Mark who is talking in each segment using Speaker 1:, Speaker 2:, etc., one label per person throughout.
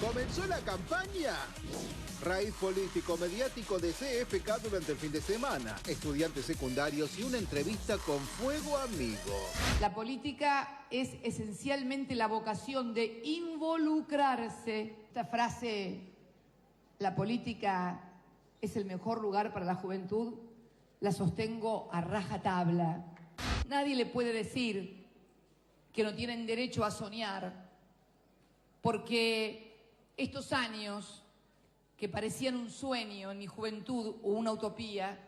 Speaker 1: ¿Comenzó la campaña? Raíz político-mediático de CFK durante el fin de semana, estudiantes secundarios y una entrevista con Fuego Amigo.
Speaker 2: La política es esencialmente la vocación de involucrarse. Esta frase, la política es el mejor lugar para la juventud, la sostengo a rajatabla. Nadie le puede decir que no tienen derecho a soñar, porque estos años que parecían un sueño en mi juventud o una utopía,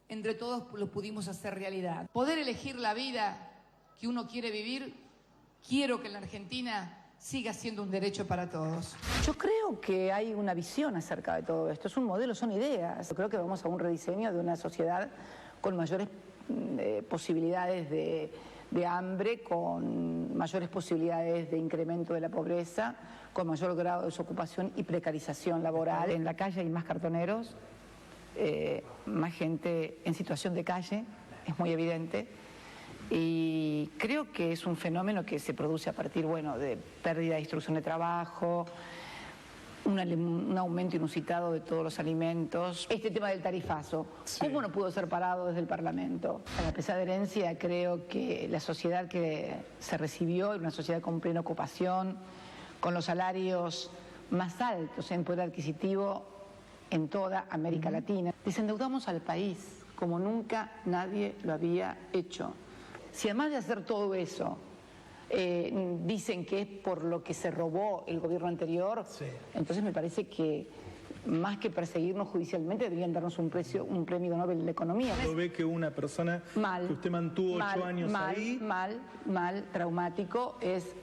Speaker 2: entre todos los pudimos hacer realidad. Poder elegir la vida que uno quiere vivir, quiero que en la Argentina siga siendo un derecho para todos.
Speaker 3: Yo creo que hay una visión acerca de todo esto, es un modelo, son ideas. Yo creo que vamos a un rediseño de una sociedad con mayores posibilidades de hambre, con mayores posibilidades de incremento de la pobreza, con mayor grado de desocupación y precarización laboral. En la calle hay más cartoneros, más gente en situación de calle, es muy evidente. Y creo que es un fenómeno que se produce a partir, bueno, de pérdida de instrucción de trabajo, un aumento inusitado de todos los alimentos. Este tema del tarifazo, sí. ¿Cómo no pudo ser parado desde el Parlamento? A pesar de herencia, creo que la sociedad que se recibió era una sociedad con plena ocupación, con los salarios más altos en poder adquisitivo en toda América Latina. Desendeudamos al país como nunca nadie lo había hecho. Si además de hacer todo eso, dicen que es por lo que se robó el gobierno anterior, sí. Entonces me parece que más que perseguirnos judicialmente deberían darnos un premio Nobel de Economía.
Speaker 4: ¿Lo ve que una persona que usted mantuvo 8 años ahí?
Speaker 3: Mal, traumático, es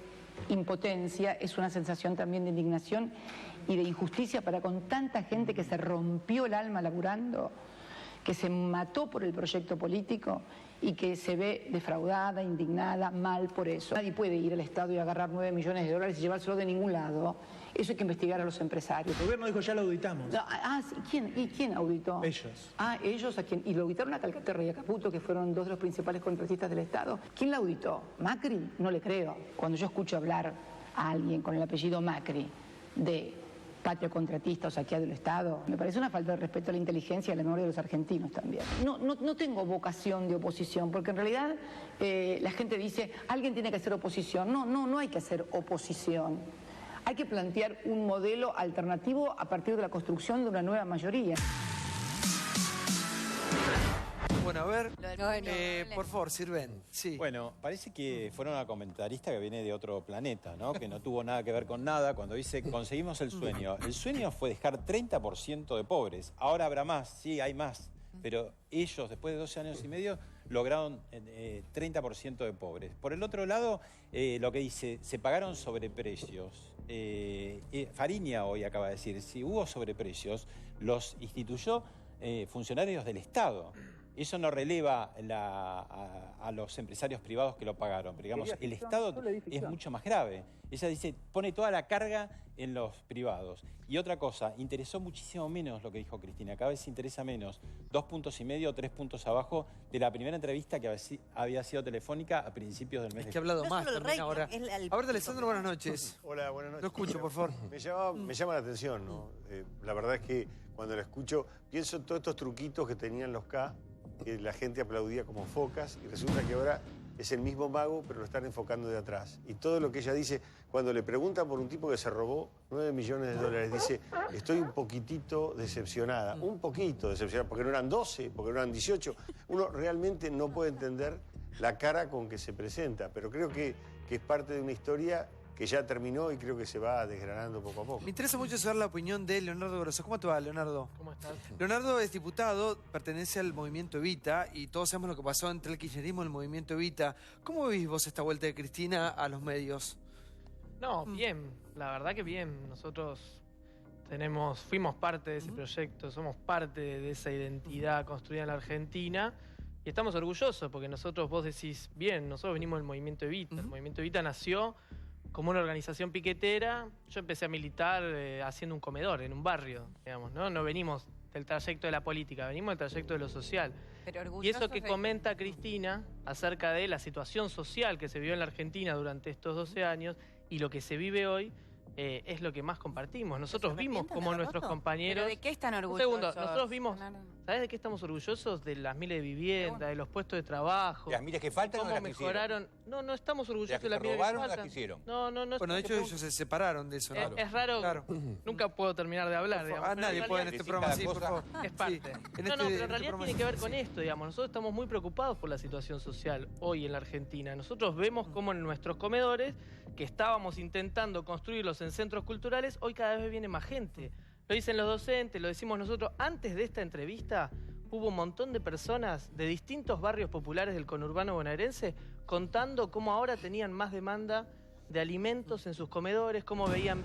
Speaker 3: impotencia, es una sensación también de indignación y de injusticia para con tanta gente que se rompió el alma laburando, que se mató por el proyecto político y que se ve defraudada, indignada, mal por eso. Nadie puede ir al Estado y agarrar 9 millones de dólares y llevárselo de ningún lado. Eso hay que investigar a los empresarios.
Speaker 4: El gobierno dijo, ya lo auditamos.
Speaker 3: No, sí. ¿Quién auditó?
Speaker 4: Ellos.
Speaker 3: Ellos a quién. Y lo auditaron a Calcaterra y a Caputo, que fueron 2 de los principales contratistas del Estado. ¿Quién la auditó? ¿Macri? No le creo. Cuando yo escucho hablar a alguien con el apellido Macri de patrio contratista o saqueado del Estado, me parece una falta de respeto a la inteligencia y a la memoria de los argentinos también. No tengo vocación de oposición, porque en realidad la gente dice, alguien tiene que hacer oposición. No hay que hacer oposición. Hay que plantear un modelo alternativo a partir de la construcción de una nueva mayoría.
Speaker 5: Bueno, a ver, por favor, sirven. Sí.
Speaker 6: Bueno, parece que fueron una comentarista que viene de otro planeta, ¿no? Que no tuvo nada que ver con nada cuando dice, conseguimos el sueño. El sueño fue dejar 30% de pobres. Ahora habrá más, sí, hay más. Pero ellos, después de 12 años y medio, lograron 30% de pobres. Por el otro lado, lo que dice, se pagaron sobreprecios. Fariña hoy acaba de decir, si hubo sobreprecios, los instituyó funcionarios del Estado. Eso no releva a los empresarios privados que lo pagaron, pero digamos, el Estado es mucho más grave. Ella dice, pone toda la carga en los privados. Y otra cosa, interesó muchísimo menos lo que dijo Cristina, cada vez interesa menos, 2,5 puntos o 3 puntos abajo de la primera entrevista que había sido telefónica a principios del mes.
Speaker 5: Es que ha hablado más también ahora. A ver, Alessandro, buenas noches.
Speaker 7: Hola, buenas noches.
Speaker 5: Lo escucho, por favor.
Speaker 7: Me llama la atención, ¿no? La verdad es que cuando la escucho, pienso en todos estos truquitos que tenían los K, que la gente aplaudía como focas, y resulta que ahora es el mismo mago, pero lo están enfocando de atrás. Y todo lo que ella dice, cuando le preguntan por un tipo que se robó 9 millones de dólares, dice, estoy un poquitito decepcionada. Un poquito decepcionada, porque no eran 12, porque no eran 18. Uno realmente no puede entender la cara con que se presenta, pero creo que es parte de una historia que ya terminó y creo que se va desgranando poco a poco.
Speaker 5: Me interesa mucho saber la opinión de Leonardo Grosso. ¿Cómo te va, Leonardo?
Speaker 8: ¿Cómo estás?
Speaker 5: Leonardo es diputado, pertenece al movimiento Evita y todos sabemos lo que pasó entre el kirchnerismo y el movimiento Evita. ¿Cómo vivís vos esta vuelta de Cristina a los medios?
Speaker 8: No, bien. La verdad que bien. Nosotros fuimos parte de ese proyecto, somos parte de esa identidad construida en la Argentina y estamos orgullosos porque vos decís, bien, nosotros venimos del movimiento Evita. El movimiento Evita nació como una organización piquetera. Yo empecé a militar haciendo un comedor en un barrio, digamos, ¿no? No venimos del trayecto de la política, venimos del trayecto de lo social. Y eso que comenta Cristina acerca de la situación social que se vivió en la Argentina durante estos 12 años y lo que se vive hoy, es lo que más compartimos. Nosotros vimos como nuestros compañeros...
Speaker 9: ¿Pero de qué están orgullosos?
Speaker 8: Un segundo, nosotros vimos... ¿Sabes de qué estamos orgullosos? De las miles de viviendas, de los puestos de trabajo.
Speaker 10: ¿De las miles que faltan o de las que
Speaker 8: mejoraron? No estamos orgullosos de las miles que faltan.
Speaker 10: ¿Las que hicieron?
Speaker 8: No.
Speaker 5: Bueno, de hecho ellos se separaron de eso.
Speaker 8: Es raro, nunca puedo terminar de hablar, digamos.
Speaker 5: Nadie puede en este programa, sí, por favor.
Speaker 8: Es parte. Pero en realidad tiene que ver con esto, digamos. Nosotros estamos muy preocupados por la situación social hoy en la Argentina. Nosotros vemos cómo en nuestros comedores, que estábamos intentando construirlos en centros culturales, hoy cada vez viene más gente. Lo dicen los docentes, lo decimos nosotros. Antes de esta entrevista hubo un montón de personas de distintos barrios populares del conurbano bonaerense contando cómo ahora tenían más demanda de alimentos en sus comedores, cómo veían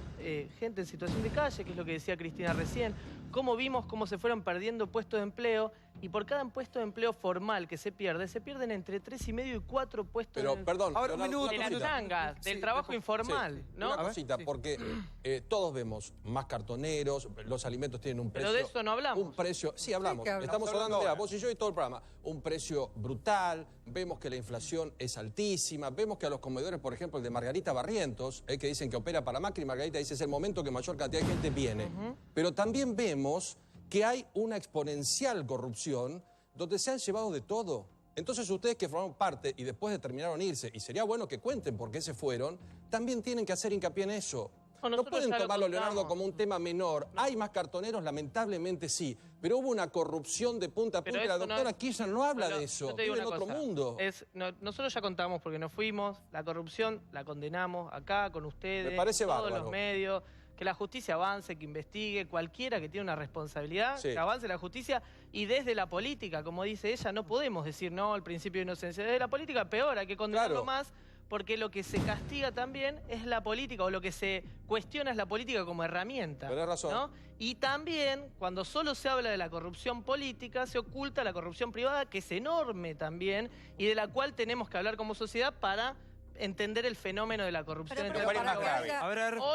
Speaker 8: gente en situación de calle, que es lo que decía Cristina recién, cómo vimos cómo se fueron perdiendo puestos de empleo, y por cada puesto de empleo formal que se pierden entre 3,5 y 4 puestos
Speaker 11: perdón,
Speaker 5: ahora un minuto,
Speaker 8: de la changa, del trabajo informal, ¿no?
Speaker 11: Una cosita, porque todos vemos más cartoneros, los alimentos tienen un precio...
Speaker 8: Pero de eso no hablamos.
Speaker 11: Un precio... Sí, hablamos. Estamos hablando de vos y yo y todo el programa. Un precio brutal, vemos que la inflación es altísima, vemos que a los comedores, por ejemplo, el de Margarita Barrientos, que dicen que opera para Macri, Margarita dice es el momento que mayor cantidad de gente viene. Pero también vemos que hay una exponencial corrupción donde se han llevado de todo. Entonces ustedes que formaron parte y después determinaron irse, y sería bueno que cuenten por qué se fueron, también tienen que hacer hincapié en eso. No pueden tomarlo, Leonardo, como un tema menor. ¿Hay más cartoneros? Lamentablemente sí. Pero hubo una corrupción de punta a punta. La doctora Kirchner no habla de eso. Vive en otro mundo.
Speaker 8: Nosotros ya contamos porque nos fuimos. La corrupción la condenamos acá con ustedes.
Speaker 11: Me parece
Speaker 8: todos
Speaker 11: bárbaro.
Speaker 8: Los medios. Que la justicia avance, que investigue, cualquiera que tiene una responsabilidad, que avance la justicia. Y desde la política, como dice ella, no podemos decir no al principio de inocencia. Desde la política peor, hay que condenarlo más, porque lo que se castiga también es la política, o lo que se cuestiona es la política como herramienta.
Speaker 11: Tenés razón.
Speaker 8: ¿no? Y también, cuando solo se habla de la corrupción política, se oculta la corrupción privada, que es enorme también, y de la cual tenemos que hablar como sociedad para entender el fenómeno de la corrupción.
Speaker 10: Pero ¿cuál es más grave?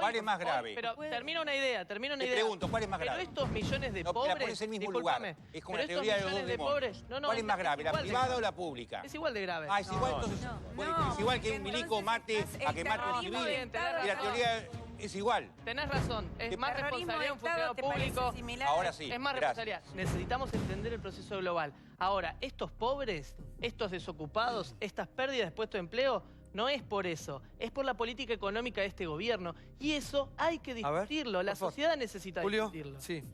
Speaker 10: ¿Cuál es más grave?
Speaker 8: Pero termino una idea.
Speaker 10: Te pregunto, ¿cuál es más grave?
Speaker 8: Pero estos millones de pobres...
Speaker 10: la pones en el mismo lugar. Es como la teoría de los dos demonios. ¿Cuál es más grave, la privada o la pública?
Speaker 8: Es igual de grave.
Speaker 10: Es igual, entonces... Es igual que un milico mate a que mate un civil. Y la teoría... Es igual.
Speaker 8: Tenés razón. Es más responsabilidad de un funcionario público.
Speaker 10: Ahora sí.
Speaker 8: Es más responsabilidad. Necesitamos entender el proceso global. Ahora, estos pobres, estos desocupados, estas pérdidas de puestos de empleo, no es por eso. Es por la política económica de este gobierno. Y eso hay que discutirlo. La sociedad necesita discutirlo.
Speaker 5: Sí.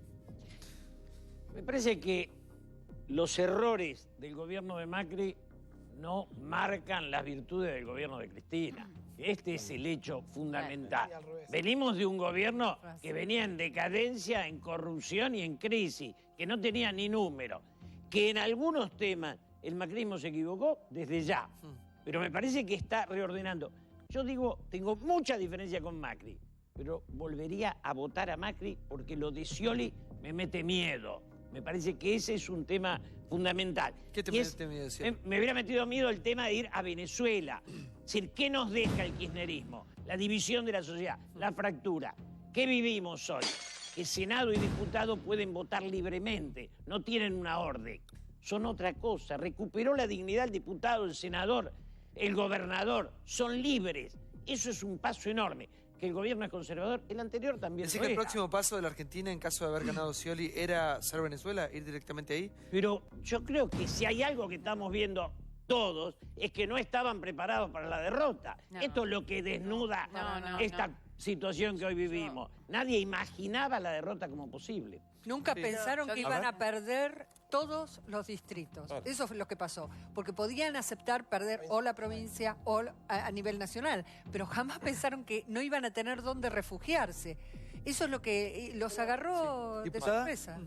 Speaker 12: Me parece que los errores del gobierno de Macri no marcan las virtudes del gobierno de Cristina. Este es el hecho fundamental. Venimos de un gobierno que venía en decadencia, en corrupción y en crisis, que no tenía ni número, que en algunos temas el macrismo se equivocó desde ya, pero me parece que está reordenando. Yo digo, tengo mucha diferencia con Macri, pero volvería a votar a Macri porque lo de Scioli me mete miedo. Me parece que ese es un tema fundamental.
Speaker 5: ¿Qué te mete miedo?
Speaker 12: Me hubiera metido miedo el tema de ir a Venezuela. Es decir, ¿qué nos deja el kirchnerismo? La división de la sociedad, la fractura. ¿Qué vivimos hoy? Que Senado y diputados pueden votar libremente, no tienen una orden. Son otra cosa. Recuperó la dignidad el diputado, el senador, el gobernador. Son libres. Eso es un paso enorme. Que el gobierno es conservador, el anterior también.
Speaker 5: ¿Decís que el próximo paso de la Argentina, en caso de haber ganado Scioli, era ser Venezuela, ir directamente ahí?
Speaker 12: Pero yo creo que si hay algo que estamos viendo todos, es que no estaban preparados para la derrota. Esto es lo que desnuda esta situación que hoy vivimos. Nadie imaginaba la derrota como posible.
Speaker 13: Nunca pensaron que iban a perder todos los distritos. Eso fue lo que pasó. Porque podían aceptar perder o la provincia o a nivel nacional, pero jamás pensaron que no iban a tener dónde refugiarse. Eso es lo que los agarró de sorpresa.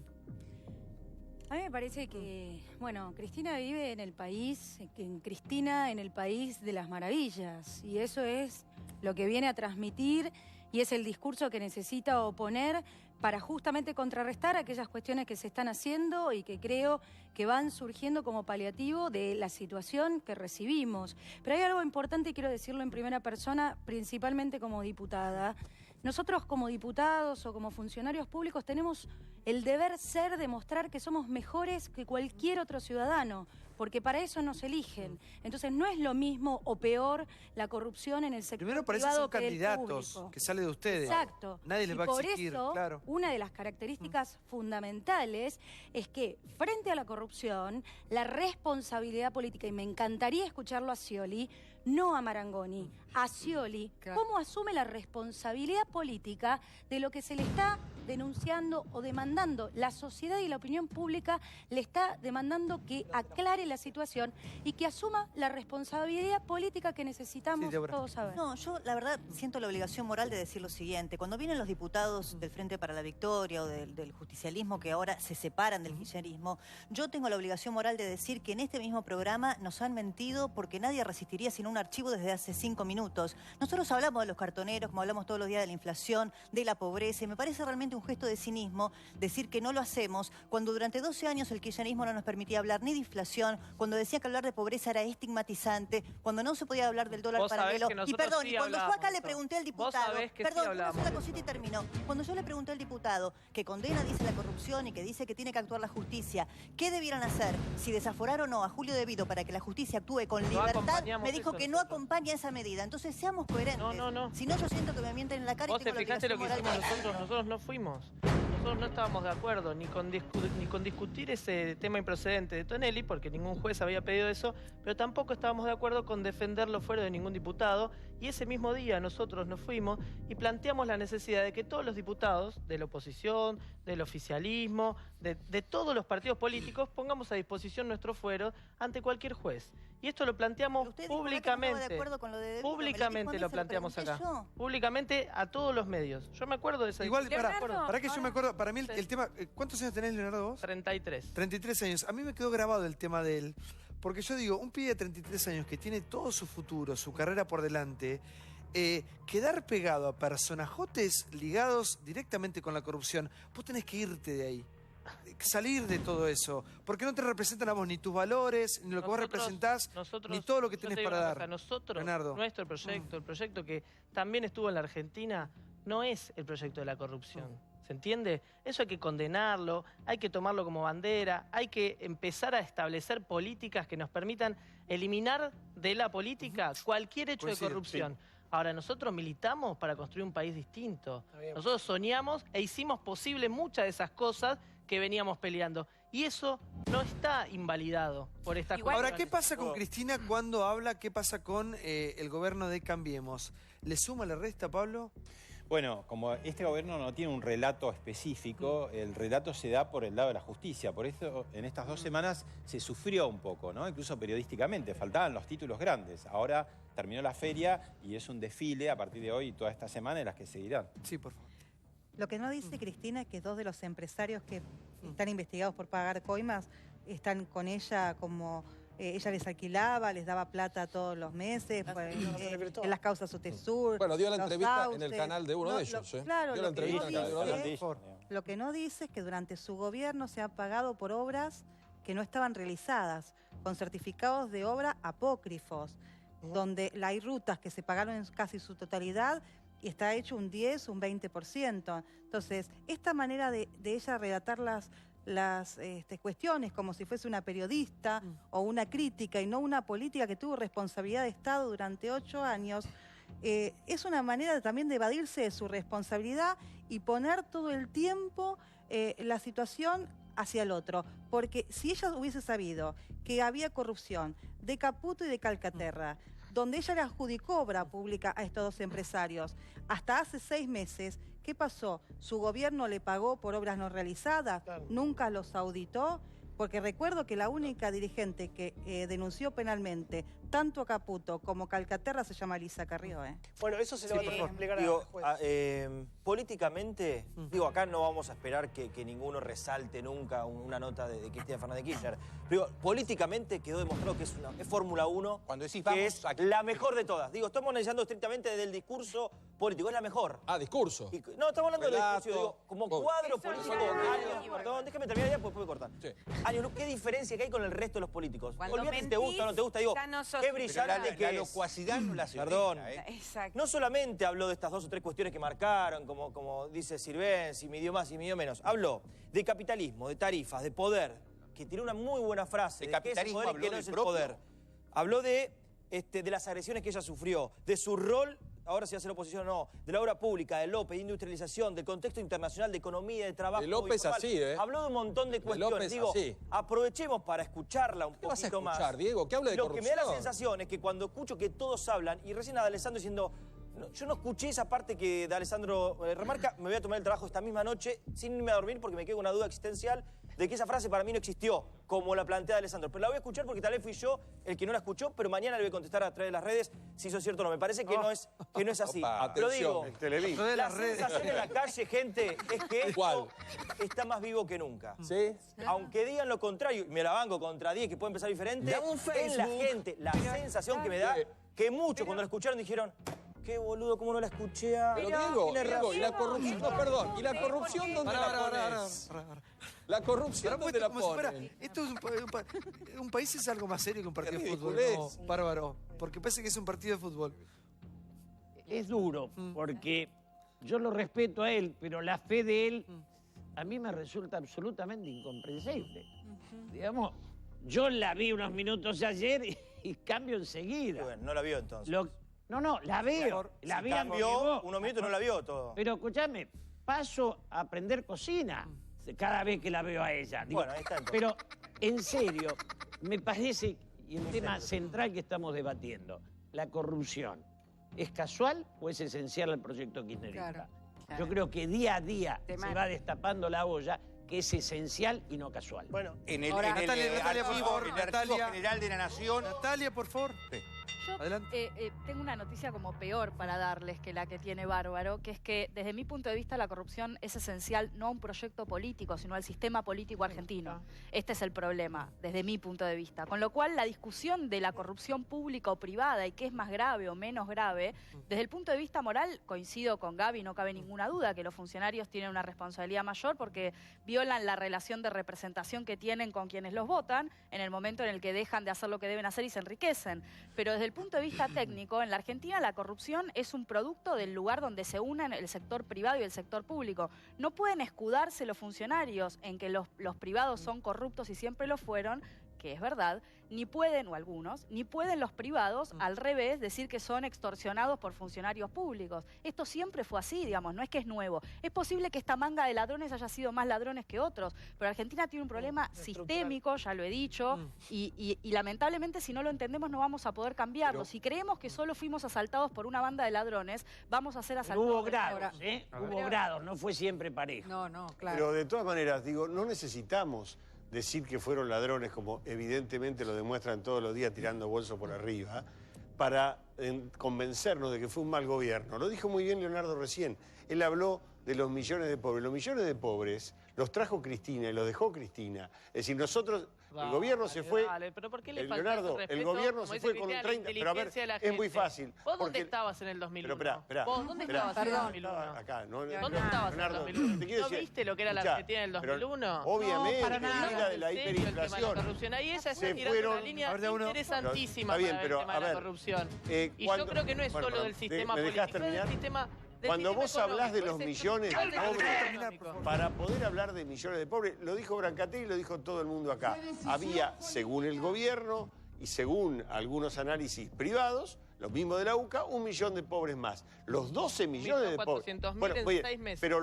Speaker 14: A mí me parece que, bueno, Cristina vive en el país, en el país de las maravillas, y eso es lo que viene a transmitir y es el discurso que necesita oponer para justamente contrarrestar aquellas cuestiones que se están haciendo y que creo que van surgiendo como paliativo de la situación que recibimos. Pero hay algo importante y quiero decirlo en primera persona, principalmente como diputada. Nosotros como diputados o como funcionarios públicos tenemos el deber ser de mostrar que somos mejores que cualquier otro ciudadano. porque para eso nos eligen. Entonces no es lo mismo o peor la corrupción en el sector
Speaker 5: Primero para eso
Speaker 14: privado
Speaker 5: son
Speaker 14: que del
Speaker 5: candidatos,
Speaker 14: público.
Speaker 5: que sale de ustedes.
Speaker 14: Exacto.
Speaker 5: Nadie les va a exigir,
Speaker 14: por eso,
Speaker 5: claro.
Speaker 14: una de las características fundamentales es que frente a la corrupción, la responsabilidad política, y me encantaría escucharlo a Scioli, no a Marangoni, a Scioli, cómo asume la responsabilidad política de lo que se le está denunciando o demandando. La sociedad y la opinión pública le está demandando que aclare la situación y que asuma la responsabilidad política que necesitamos todos saber.
Speaker 9: No, yo la verdad siento la obligación moral de decir lo siguiente. Cuando vienen los diputados del Frente para la Victoria o del justicialismo que ahora se separan del kirchnerismo, yo tengo la obligación moral de decir que en este mismo programa nos han mentido porque nadie resistiría sin un archivo desde hace 5 minutos. Nosotros hablamos de los cartoneros, como hablamos todos los días de la inflación, de la pobreza, y me parece realmente un gesto de cinismo decir que no lo hacemos cuando durante 12 años el kirchnerismo no nos permitía hablar ni de inflación, cuando decía que hablar de pobreza era estigmatizante, cuando no se podía hablar del dólar paralelo. Y perdón, y cuando yo acá le pregunté al diputado, perdón, una sola cosita y termino. Cuando yo le pregunté al diputado que condena, dice, la corrupción y que dice que tiene que actuar la justicia, ¿qué debieran hacer? Si desaforar o no a Julio De Vito para que la justicia actúe con libertad, me dijo que no acompaña esa medida. Entonces seamos coherentes.
Speaker 8: No.
Speaker 9: Si no, yo siento que me mienten en la cara.
Speaker 8: ¿Vos te fijaste lo que hicimos nosotros? Nosotros no fuimos. Nosotros no estábamos de acuerdo ni con discutir ese tema improcedente de Tonelli, porque ningún juez había pedido eso, pero tampoco estábamos de acuerdo con defenderlo fuera de ningún diputado. Y ese mismo día nosotros nos fuimos y planteamos la necesidad de que todos los diputados de la oposición, del oficialismo, de todos los partidos políticos, pongamos a disposición nuestro fuero ante cualquier juez. Y esto lo planteamos públicamente. Públicamente lo planteamos acá. Públicamente a todos los medios. Yo me acuerdo de esa
Speaker 5: discusión. Igual, para que yo me acuerdo, para mí el tema... ¿Cuántos años tenés, Leonardo, vos?
Speaker 8: 33.
Speaker 5: 33 años. A mí me quedó grabado el tema de él. Porque yo digo, un pibe de 33 años que tiene todo su futuro, su carrera por delante, quedar pegado a personajotes ligados directamente con la corrupción, vos tenés que irte de ahí. Salir de todo eso, porque no te representan a vos ni tus valores, ni lo que vos representás, ni todo lo que tenés para dar.
Speaker 8: Nosotros,
Speaker 5: Leonardo.
Speaker 8: Nuestro proyecto, el proyecto que también estuvo en la Argentina, no es el proyecto de la corrupción. ¿Se entiende? Eso hay que condenarlo, hay que tomarlo como bandera, hay que empezar a establecer políticas que nos permitan eliminar de la política cualquier hecho de corrupción. Sí. Ahora, nosotros militamos para construir un país distinto. Nosotros soñamos e hicimos posible muchas de esas cosas que veníamos peleando. Y eso no está invalidado por esta cuestión.
Speaker 5: Ahora, ¿qué pasa con Cristina cuando habla? ¿Qué pasa con el gobierno de Cambiemos? ¿Le suma, le resta, Pablo?
Speaker 6: Bueno, como este gobierno no tiene un relato específico, el relato se da por el lado de la justicia. Por eso en estas 2 semanas se sufrió un poco, ¿no? Incluso periodísticamente, faltaban los títulos grandes. Ahora terminó la feria y es un desfile a partir de hoy y toda esta semana en las que seguirán.
Speaker 5: Sí, por favor.
Speaker 15: Lo que no dice Cristina es que 2 de los empresarios que están investigados por pagar coimas están con ella como... ella les alquilaba, les daba plata todos los meses, en las causas UTESUR.
Speaker 11: Bueno, dio la entrevista en el canal de uno de ellos.
Speaker 15: Claro,
Speaker 11: dio la entrevista en el canal de uno de ellos.
Speaker 15: Lo que no dice es que durante su gobierno se han pagado por obras que no estaban realizadas, con certificados de obra apócrifos, donde hay rutas que se pagaron en casi su totalidad y está hecho un 10, un 20%. Entonces, esta manera de ella relatar las cuestiones como si fuese una periodista o una crítica y no una política que tuvo responsabilidad de Estado durante 8 años, es una manera también de evadirse de su responsabilidad y poner todo el tiempo la situación hacia el otro. Porque si ella hubiese sabido que había corrupción de Caputo y de Calcaterra, donde ella le adjudicó obra pública a estos 2 empresarios, hasta hace 6 meses, ¿qué pasó? ¿Su gobierno le pagó por obras no realizadas? Claro. ¿Nunca los auditó? Porque recuerdo que la única dirigente que denunció penalmente tanto a Caputo como Calcaterra se llama Lisa Carrió.
Speaker 16: Bueno, eso se lo va a tener que explicar al juez. Políticamente, digo, acá no vamos a esperar que ninguno resalte nunca una nota de Cristina Fernández de Kirchner. Pero políticamente quedó demostrado que es Fórmula 1, que es la mejor de todas. Digo, estamos analizando estrictamente desde el discurso político, es la mejor.
Speaker 11: Ah, discurso.
Speaker 16: No, estamos hablando del discurso, digo, como cuadro político. Perdón, déjame terminar ya, pues puedo cortar. Sí. ¿Qué diferencia que hay con el resto de los políticos? Olvídate si te gusta o no te gusta, digo, qué brillante que es.
Speaker 10: La locuacidad no la hace.
Speaker 16: Perdón. Exacto. No solamente habló de estas 2 o 3 cuestiones que marcaron, como dice Sirven, si midió más y midió menos. Habló de capitalismo, de tarifas, de poder. que tiene una muy buena frase
Speaker 10: ¿El
Speaker 16: de qué es el
Speaker 10: capitalismo
Speaker 16: poder y qué
Speaker 10: habló
Speaker 16: no es
Speaker 10: del
Speaker 16: el poder. Habló de las agresiones que ella sufrió, de su rol, ahora si hace la oposición o no, de la obra pública, de López, de industrialización, del contexto internacional, de economía, de trabajo.
Speaker 11: De López
Speaker 16: informal.
Speaker 11: así, ¿eh?
Speaker 16: Habló de un montón de
Speaker 11: De
Speaker 16: cuestiones.
Speaker 11: López
Speaker 16: Digo,
Speaker 11: así.
Speaker 16: aprovechemos para escucharla un
Speaker 11: ¿Qué vas a
Speaker 16: poquito más.
Speaker 11: escuchar, Diego? ¿Qué habla de
Speaker 16: Lo que me da la
Speaker 11: corrupción?
Speaker 16: sensación es que cuando escucho que todos hablan, y recién a Alessandro diciendo, yo no escuché esa parte que de Alessandro remarca, me voy a tomar el trabajo esta misma noche sin irme a dormir porque me quedo con una duda existencial de que esa frase para mí no existió, como la plantea Alessandro. Pero la voy a escuchar porque tal vez fui yo el que no la escuchó, pero mañana le voy a contestar a través de las redes si eso es cierto o no. Me parece que no es así.
Speaker 11: Opa,
Speaker 16: Pero digo,
Speaker 11: atención.
Speaker 16: la sensación en la calle, gente, es que esto está más vivo que nunca.
Speaker 11: ¿Sí?
Speaker 16: Aunque digan lo contrario, y me la banco contra 10, que pueden pensar diferente, en la gente, la sensación que me da, que muchos cuando la escucharon dijeron, qué boludo, cómo no la escuché a...
Speaker 11: Pero Diego, ¿y la corrupción? No, perdón. ¿Y la corrupción dónde la pones? La corrupción dónde la pones?
Speaker 5: Esto es un país es algo más serio que un partido de fútbol.
Speaker 11: ridiculez.
Speaker 5: No, bárbaro. Porque parece que es un partido de fútbol.
Speaker 12: Es duro, porque yo lo respeto a él, pero la fe de él a mí me resulta absolutamente incomprensible. Digamos, yo la vi unos minutos ayer y cambio enseguida.
Speaker 16: Bueno, no la vio entonces.
Speaker 12: No, la veo. La
Speaker 16: Si
Speaker 12: vi
Speaker 16: cambió unos minutos, no la vio todo.
Speaker 12: Pero escúchame, paso a aprender cocina cada vez que la veo a ella. Digo,
Speaker 16: Bueno, ahí está entonces.
Speaker 12: pero en serio, me parece, y el tema central que estamos debatiendo, la corrupción, ¿es casual o es esencial al proyecto kirchnerista?
Speaker 13: Claro.
Speaker 12: Yo creo que día a día se va destapando la olla, que es esencial y no casual.
Speaker 10: Bueno, en el,
Speaker 5: Ahora, Natalia, por favor,
Speaker 10: el Archivo
Speaker 5: Natalia.
Speaker 10: General de la Nación...
Speaker 5: Natalia, por favor.
Speaker 17: Yo tengo una noticia como peor para darles que la que tiene Bárbaro, que es que desde mi punto de vista la corrupción es esencial no a un proyecto político, sino al sistema político argentino. Este es el problema, desde mi punto de vista. Con lo cual la discusión de la corrupción pública o privada y qué es más grave o menos grave, desde el punto de vista moral coincido con Gaby, no cabe ninguna duda que los funcionarios tienen una responsabilidad mayor porque violan la relación de representación que tienen con quienes los votan en el momento en el que dejan de hacer lo que deben hacer y se enriquecen. Pero desde el punto de vista técnico, en la Argentina la corrupción es un producto del lugar donde se unen el sector privado y el sector público. No pueden escudarse los funcionarios en que los privados son corruptos y siempre lo fueron, que es verdad, ni pueden, o algunos, ni pueden los privados, al revés, decir que son extorsionados por funcionarios públicos. Esto siempre fue así, digamos, no es que es nuevo. Es posible que esta manga de ladrones haya sido más ladrones que otros, pero Argentina tiene un problema sistémico, ya lo he dicho, y lamentablemente si no lo entendemos no vamos a poder cambiarlo. Si creemos que solo fuimos asaltados por una banda de ladrones, vamos a ser asaltados.
Speaker 12: Hubo grados, Hubo grados, no fue siempre parejo.
Speaker 13: No, claro.
Speaker 7: Pero de todas maneras, digo, no necesitamos decir que fueron ladrones, como evidentemente lo demuestran todos los días tirando bolsos por arriba, para convencernos de que fue un mal gobierno. Lo dijo muy bien Leonardo recién. Él habló de los millones de pobres. Los millones de pobres los trajo Cristina y los dejó Cristina. Es decir, nosotros, el gobierno se fue...
Speaker 8: pero ¿por qué le falta
Speaker 7: Leonardo,
Speaker 8: ese
Speaker 7: el
Speaker 8: respeto,
Speaker 7: gobierno
Speaker 8: como
Speaker 7: se
Speaker 8: dice
Speaker 7: fue con un
Speaker 8: Cristina,
Speaker 7: 30... Pero a ver,
Speaker 8: inteligencia de la
Speaker 7: es muy
Speaker 8: gente?
Speaker 7: fácil.
Speaker 8: ¿Vos dónde estabas en el 2001?
Speaker 7: Pero espera.
Speaker 8: ¿Vos dónde estabas en el 2001?
Speaker 7: Acá, no,
Speaker 8: ¿Dónde estabas en el 2001? ¿No viste lo que era la Argentina en el 2001?
Speaker 7: Obviamente,
Speaker 8: no, para nada.
Speaker 7: de la
Speaker 8: En serio, el tema de la
Speaker 7: hiperinflación.
Speaker 8: corrupción. Ahí ella está
Speaker 7: Se
Speaker 8: tirando
Speaker 7: fueron-
Speaker 8: una línea
Speaker 7: A ver, de uno-
Speaker 8: interesantísima
Speaker 7: Está bien,
Speaker 8: para el
Speaker 7: pero,
Speaker 8: tema
Speaker 7: a
Speaker 8: de la
Speaker 7: ver,
Speaker 8: corrupción. Y
Speaker 7: cuando-
Speaker 8: yo creo que no es
Speaker 7: bueno,
Speaker 8: solo del
Speaker 7: ¿me
Speaker 8: sistema
Speaker 7: dejás
Speaker 8: político, es
Speaker 7: terminar?
Speaker 8: del sistema...
Speaker 7: Cuando vos hablás de los
Speaker 8: económico,
Speaker 7: millones
Speaker 8: es
Speaker 7: de
Speaker 8: el
Speaker 7: pobres,
Speaker 8: económico.
Speaker 7: para poder hablar de millones de pobres, lo dijo Brancatelli y lo dijo todo el mundo acá. Había, según el gobierno y según algunos análisis privados, los mismos de la UCA, 1 millón de pobres más. Los 12 millones de pobres.
Speaker 8: 400.000 en
Speaker 7: oye,
Speaker 8: 6 meses.
Speaker 7: pero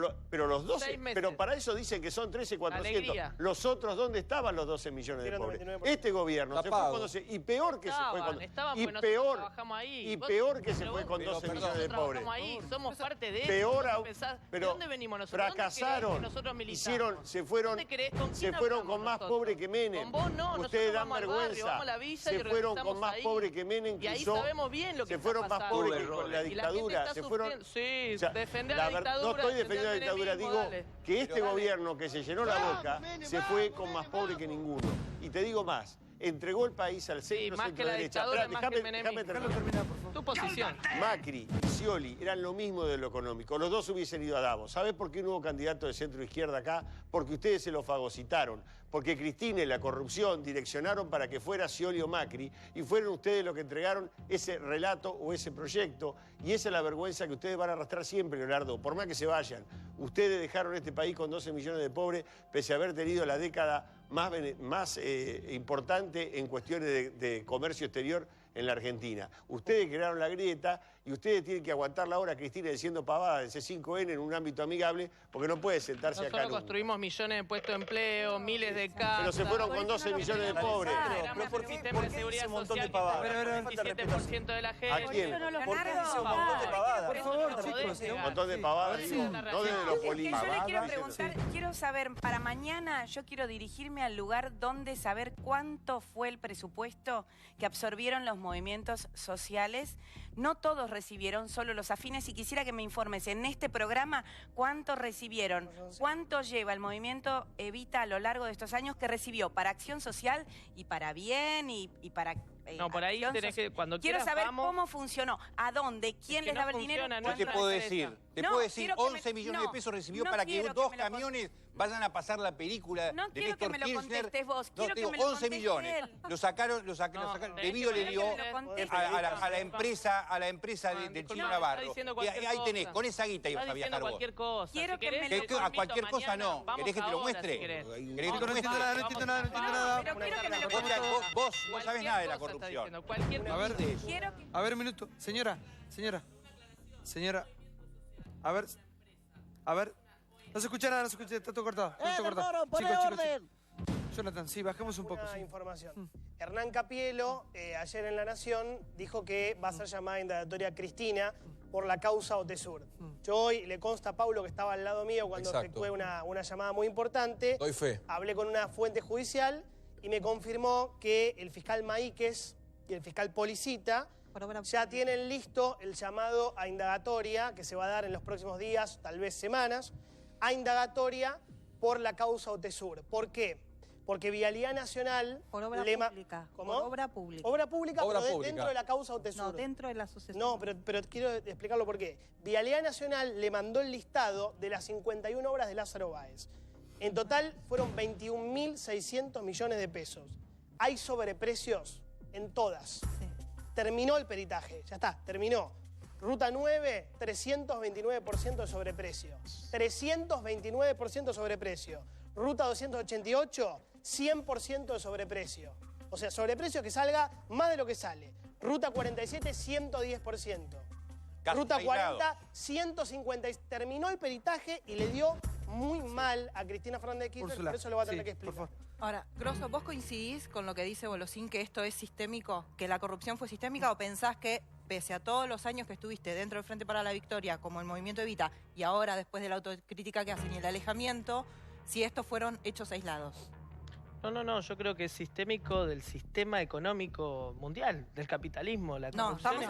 Speaker 7: los 12,
Speaker 8: 6 meses.
Speaker 7: pero para eso dicen que son 13,400.
Speaker 8: Alegría.
Speaker 7: Los otros, ¿dónde estaban los 12 millones de pobres? Este gobierno se fue
Speaker 11: Tapado.
Speaker 7: cuando se... Y peor que se fue cuando...
Speaker 8: Estaban,
Speaker 7: Y
Speaker 8: porque nosotros
Speaker 7: peor,
Speaker 8: trabajamos ahí.
Speaker 7: y
Speaker 8: Vos-
Speaker 7: peor que se
Speaker 8: pero
Speaker 7: fue
Speaker 8: vos-
Speaker 7: con
Speaker 8: pero
Speaker 7: 12
Speaker 8: perdón,
Speaker 7: millones de
Speaker 8: nosotros
Speaker 7: pobres.
Speaker 8: trabajamos ahí, somos parte de eso.
Speaker 7: Peor
Speaker 8: ¿Vos
Speaker 7: aún,
Speaker 8: pensás,
Speaker 7: pero
Speaker 8: ¿de dónde venimos nosotros?
Speaker 7: fracasaron,
Speaker 8: ¿Dónde creés que nosotros militamos?
Speaker 7: se fueron
Speaker 8: ¿Dónde creés? ¿Con
Speaker 7: se
Speaker 8: quién
Speaker 7: fueron
Speaker 8: hablamos
Speaker 7: con más
Speaker 8: nosotros?
Speaker 7: pobres que Menem.
Speaker 8: Con vos no,
Speaker 7: Ustedes
Speaker 8: nosotros
Speaker 7: dan
Speaker 8: vamos al barrio,
Speaker 7: vergüenza.
Speaker 8: vamos a la villa y
Speaker 7: Se fueron con
Speaker 8: organizamos
Speaker 7: más
Speaker 8: ahí.
Speaker 7: pobres que Menem,
Speaker 8: Y ahí
Speaker 7: quiso-
Speaker 8: sabemos bien lo que
Speaker 7: se
Speaker 8: está
Speaker 7: fueron más
Speaker 8: pasando.
Speaker 7: pobres que con la
Speaker 8: Y la gente
Speaker 7: dictadura.
Speaker 8: está
Speaker 7: Se fueron...
Speaker 8: sufriendo. Sí,
Speaker 7: O sea,
Speaker 8: defender
Speaker 7: la
Speaker 8: la
Speaker 7: ver-
Speaker 8: dictadura.
Speaker 7: No estoy defendiendo la
Speaker 8: defender
Speaker 7: dictadura,
Speaker 8: el
Speaker 7: digo
Speaker 8: menemismo, dale.
Speaker 7: que este gobierno que se llenó la boca se fue con más pobre que ninguno. Y te digo más, entregó el país al centro,
Speaker 8: más que
Speaker 7: centro
Speaker 8: la
Speaker 7: derecha.
Speaker 8: dictadura,
Speaker 7: Esperá,
Speaker 8: más que el
Speaker 7: déjame
Speaker 8: menemismo.
Speaker 7: terminar.
Speaker 8: Tu posición.
Speaker 7: Macri y Scioli eran lo mismo de lo económico. Los dos hubiesen ido a Davos. ¿Sabés por qué no hubo candidato de centro izquierda acá? Porque ustedes se lo fagocitaron. porque Cristina y la corrupción direccionaron para que fuera Scioli o Macri, y fueron ustedes los que entregaron ese relato o ese proyecto, y esa es la vergüenza que ustedes van a arrastrar siempre, Leonardo, por más que se vayan. Ustedes dejaron este país con 12 millones de pobres, pese a haber tenido la década más importante en cuestiones de comercio exterior en la Argentina. Ustedes crearon la grieta y ustedes tienen que aguantar la hora, Cristina, diciendo pavada del C5N en un ámbito amigable, porque no puede sentarse acá.
Speaker 8: Nosotros construimos millones de puestos de empleo, miles de casas.
Speaker 7: Pero se fueron con 12 millones de pobres.
Speaker 16: Pero ¿por qué ese montón de pavadas?
Speaker 8: 27% de la gente.
Speaker 7: ¿A quién?
Speaker 16: ¿Por qué ese montón de pavadas?
Speaker 5: Por favor, chicos.
Speaker 7: Un montón de pavadas, digo, no desde lo político.
Speaker 18: Yo le quiero preguntar, quiero saber, para mañana yo quiero dirigirme al lugar donde saber cuánto fue el presupuesto que absorbieron los movimientos sociales. No todos recibieron, solo los afines, y quisiera que me informes en este programa cuánto recibieron, cuánto lleva el movimiento Evita a lo largo de estos años que recibió para acción social y para bien y para...
Speaker 8: No, por ahí tenés que, cuando
Speaker 18: quiero
Speaker 8: quieras,
Speaker 18: saber
Speaker 8: vamos.
Speaker 18: cómo funcionó, a dónde, quién les daba el dinero.
Speaker 10: Yo te puedo decir,
Speaker 18: No,
Speaker 10: 11 millones de pesos recibió
Speaker 18: no
Speaker 10: para que
Speaker 18: quiero
Speaker 10: dos
Speaker 18: me lo
Speaker 10: camiones vayan a pasar la película
Speaker 18: No
Speaker 10: de
Speaker 18: quiero que
Speaker 10: Néstor
Speaker 18: me lo
Speaker 10: Kirchner.
Speaker 18: contestes vos,
Speaker 10: No,
Speaker 18: quiero
Speaker 10: te
Speaker 18: que
Speaker 10: digo,
Speaker 18: me lo
Speaker 10: 11
Speaker 18: conteste
Speaker 10: millones.
Speaker 18: él.
Speaker 10: Lo sacaron, Debido le dio a la empresa del Chino Navarro. Y ahí tenés, con esa guita ibas a viajar vos.
Speaker 8: Cualquier cosa.
Speaker 18: Quiero que me
Speaker 10: A cualquier cosa no. ¿Querés que te lo muestre? ¿Querés que te lo muestre?
Speaker 5: No entiendo nada.
Speaker 18: Pero quiero que me lo
Speaker 10: Vos no sabés nada de la corrupción.
Speaker 5: A ver, un minuto. Señora. A ver. No se escucha nada, está todo cortado. Chicos. Jonathan, sí, bajemos un poco.
Speaker 19: Una información. Hernán Capielo, ayer en La Nación, dijo que va a ser llamada indagatoria Cristina por la causa Otesur. Yo hoy, le consta a Paulo que estaba al lado mío cuando efectué una llamada muy importante.
Speaker 11: Doy fe.
Speaker 19: Hablé con una fuente judicial y me confirmó que el fiscal Maíquez y el fiscal Policita ya tienen listo el llamado a indagatoria que se va a dar en los próximos días, tal vez semanas, a indagatoria por la causa Otesur. ¿Por qué? Porque Vialidad Nacional...
Speaker 15: Por obra pública.
Speaker 19: ¿Cómo?
Speaker 15: Por obra pública.
Speaker 19: Obra pública, dentro de la causa Otesur.
Speaker 15: No, dentro de la asociación.
Speaker 19: No, pero quiero explicarlo por qué. Vialidad Nacional le mandó el listado de las 51 obras de Lázaro Báez. En total fueron 21.600 millones de pesos. Hay sobreprecios en todas. Sí. Terminó el peritaje, ya está, terminó. Ruta 9, 329% de sobreprecio. 329% de sobreprecio. Ruta 288, 100% de sobreprecio. O sea, sobreprecio que salga más de lo que sale. Ruta 47, 110%. Ruta 40, 150. Terminó el peritaje y le dio muy mal a Cristina Fernández de Kirchner, por eso lo va a tener que explicar.
Speaker 18: Ahora, Grosso, ¿vos coincidís con lo que dice Bolosín, que esto es sistémico, que la corrupción fue sistémica, o pensás que, pese a todos los años que estuviste dentro del Frente para la Victoria, como el Movimiento Evita, y ahora después de la autocrítica que hacen y el alejamiento, si estos fueron hechos aislados?
Speaker 8: No, yo creo que es sistémico del sistema económico mundial, del capitalismo, la corrupción.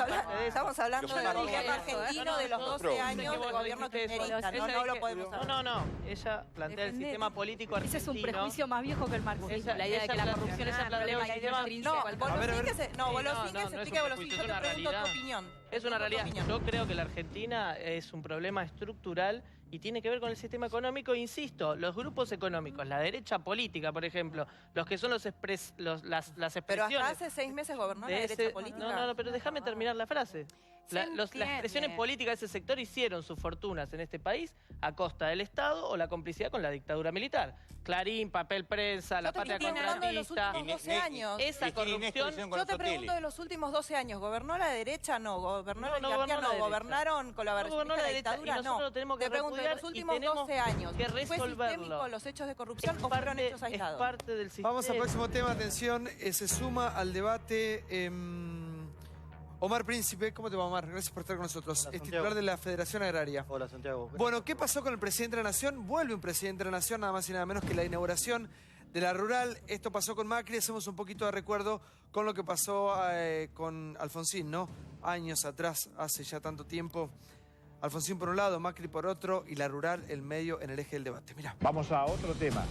Speaker 18: Estamos hablando del gobierno argentino de los 12 años del gobierno kirchnerista, no lo podemos hablar.
Speaker 8: No, ella plantea el sistema político argentino.
Speaker 17: Ese es un prejuicio más viejo que el marxismo, la idea de que la corrupción es el problema intrínseco al pueblo.
Speaker 18: No, Bolosín, que se explique Bolosín, yo te pregunto tu opinión.
Speaker 8: Es una realidad. Yo creo que la Argentina es un problema estructural y tiene que ver con el sistema económico. Insisto, los grupos económicos, la derecha política, por ejemplo, los que son las expresiones...
Speaker 18: Pero hasta hace 6 meses gobernó la derecha política.
Speaker 8: No, pero déjame terminar la frase. Las expresiones políticas de ese sector hicieron sus fortunas en este país a costa del Estado o la complicidad con la dictadura militar. Clarín, papel prensa, la patria contratista.
Speaker 18: De los últimos 12 años.
Speaker 8: Esa corrupción...
Speaker 18: Yo te pregunto de los últimos 12 años, ¿gobernó la derecha? No. ¿Gobernó la oligarquía? No. ¿Gobernaron con la versión de la dictadura? No. Te pregunto, de los últimos 12 años, ¿fue sistémico los hechos de corrupción o fueron hechos aislados?
Speaker 8: Es parte del sistema.
Speaker 5: Vamos al próximo tema, atención, se suma al debate... Omar Príncipe, ¿cómo te va, Omar? Gracias por estar con nosotros.
Speaker 20: Hola,
Speaker 5: es titular de la Federación Agraria.
Speaker 20: Hola, Santiago. Gracias.
Speaker 5: Bueno, ¿qué pasó con el presidente de la Nación? Vuelve un presidente de la Nación, nada más y nada menos que la inauguración de la rural. Esto pasó con Macri, hacemos un poquito de recuerdo con lo que pasó con Alfonsín, ¿no? Años atrás, hace ya tanto tiempo. Alfonsín por un lado, Macri por otro y la rural, el medio en el eje del debate. Mirá.
Speaker 21: Vamos a otro tema.